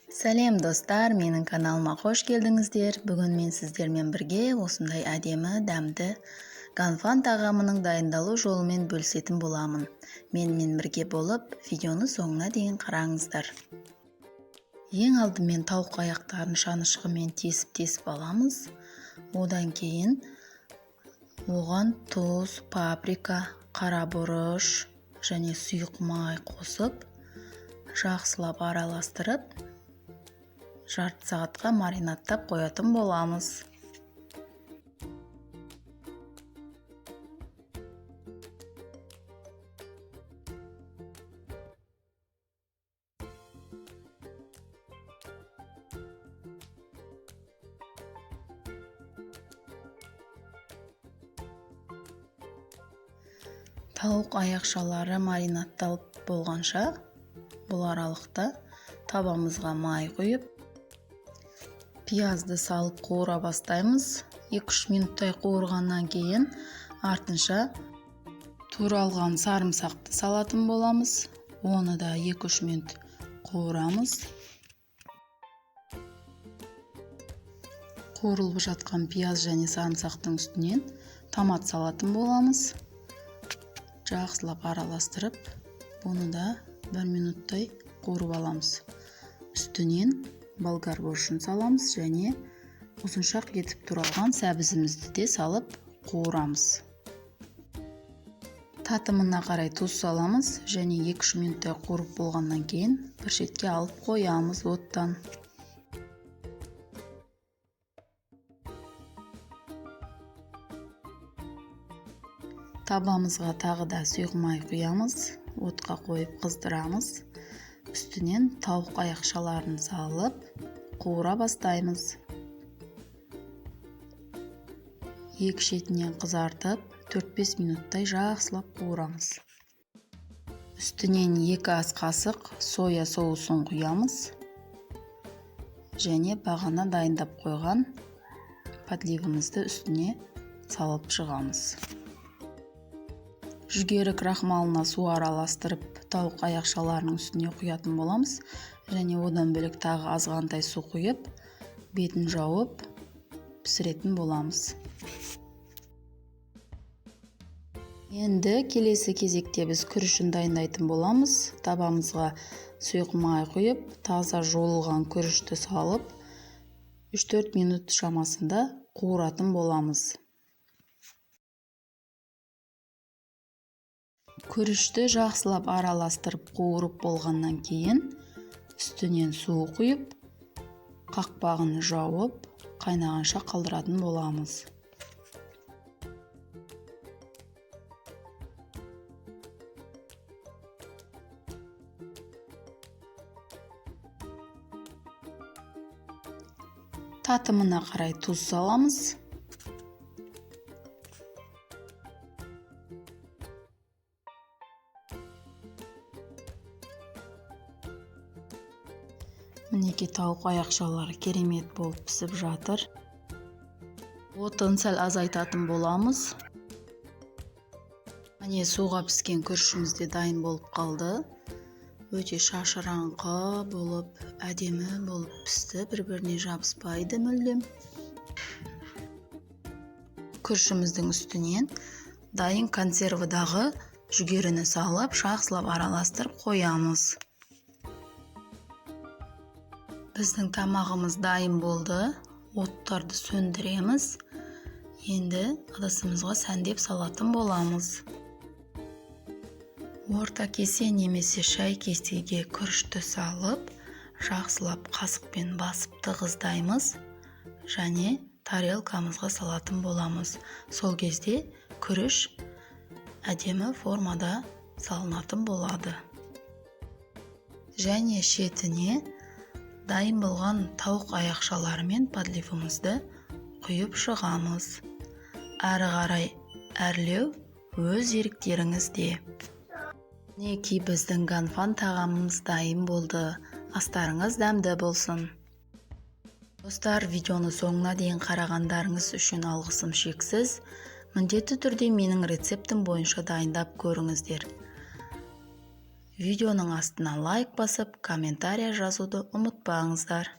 Сәлем достар, менің каналыма қош келдіңіздер. Бүгін мен сіздермен бірге осындай әдемі, дәмді ганфан тағамының дайындалу жолымен бөлісетін боламын. Менімен бірге болып, видеоны соңына дейін қараңыздар. Ең алдымен тауық аяқтарын шанышқымен тесіп аламыз. Одан кейін оған тұз, паприка, қара бұрыш және сұйық май қосып, жақсылап араластырып, жарты сағатқа маринадтап қоятын боламыз. Тауық аяқшалары маринадталып болғанша, бұл аралықта табамызға май құйып, пиязды салып қуыра бастаймыз. 2-3 минуттай қуырғаннан кейін артынша туралған сарымсақты салатын боламыз. Оны да 2-3 минут қуырамыз. Қуырылып жатқан пияз және сарымсақтың үстінен томат салатын боламыз. Жақсылап араластырып, бұны да 1 минуттай қуырып аламыз. Үстінен болгар бұрышын саламыз және ұзыншақ етіп туралған сәбізімізді де салып қуырамыз. Татымына қарай тұз саламыз және 2-3 минуттай қуырып болғаннан кейін бір шетке алып қоямыз оттан. Табамызға тағы да сұйық май құямыз, отқа қойып қыздырамыз. Үстінен тауық аяқшаларын салып қуыра бастаймыз. Екі шетінен қызартып 4-5 минуттай жақсылап қуырамыз. Үстінен 2 ас қасық соя соусын құямыз және бағана дайындап қойған подливымызды үстіне салып шығамыз. Жүгері крахмалына су араластырып, тауық аяқшаларының үстіне құятын боламыз және одан бөлек тағы азғантай су құйып, бетін жауып пісіретін боламыз. Енді келесі кезекте біз күрішін дайындайтын боламыз. Табамызға сұйық май құйып, таза жуылған күрішті салып, 3-4 минут шамасында қуыратын боламыз. Күрішті жақсылап араластырып қуырып болғаннан кейін үстінен су құйып, қақпағын жауып, қайнағанша қалдыратын боламыз. Татымына қарай тұз саламыз. Мінеки тауық аяқшалары керемет болып пісіп жатыр. Отын сәл азайтатын боламыз. Міне суға піскен күрішіміз де дайын болып қалды. Өте шашыраңқы болып, әдемі болып пісті, бір-біріне жабыспайды мүлдем. Күрішіміздің үстінен дайын консервідағы жүгеріні салып, жақсылап араластырып қоямыз. Біздің тамағымыз дайын болды. Оттарды сөндіреміз. Енді ыдысымызға сәндеп салатын боламыз. Орта кесе немесе шай кесеге күрішті салып, жақсылап қасықпен басып тығыздаймыз және тарелкамызға салатын боламыз. Сол кезде күріш әдемі формада салынатын болады. Және шетіне дайын болған тауық аяқшаларымен подливымызды құйып шығамыз. Әрі қарай әрлеу өз еріктеріңізде. Мінеки біздің ганфан тағамымыз дайын болды. Астарыңыз дәмді болсын. Достар, видеоны соңына дейін қарағандарыңыз үшін алғысым шексіз. Міндетті түрде менің рецептім бойынша дайындап көріңіздер. видеоның астына лайк басып комментария жазуды ұмытпаңыздар.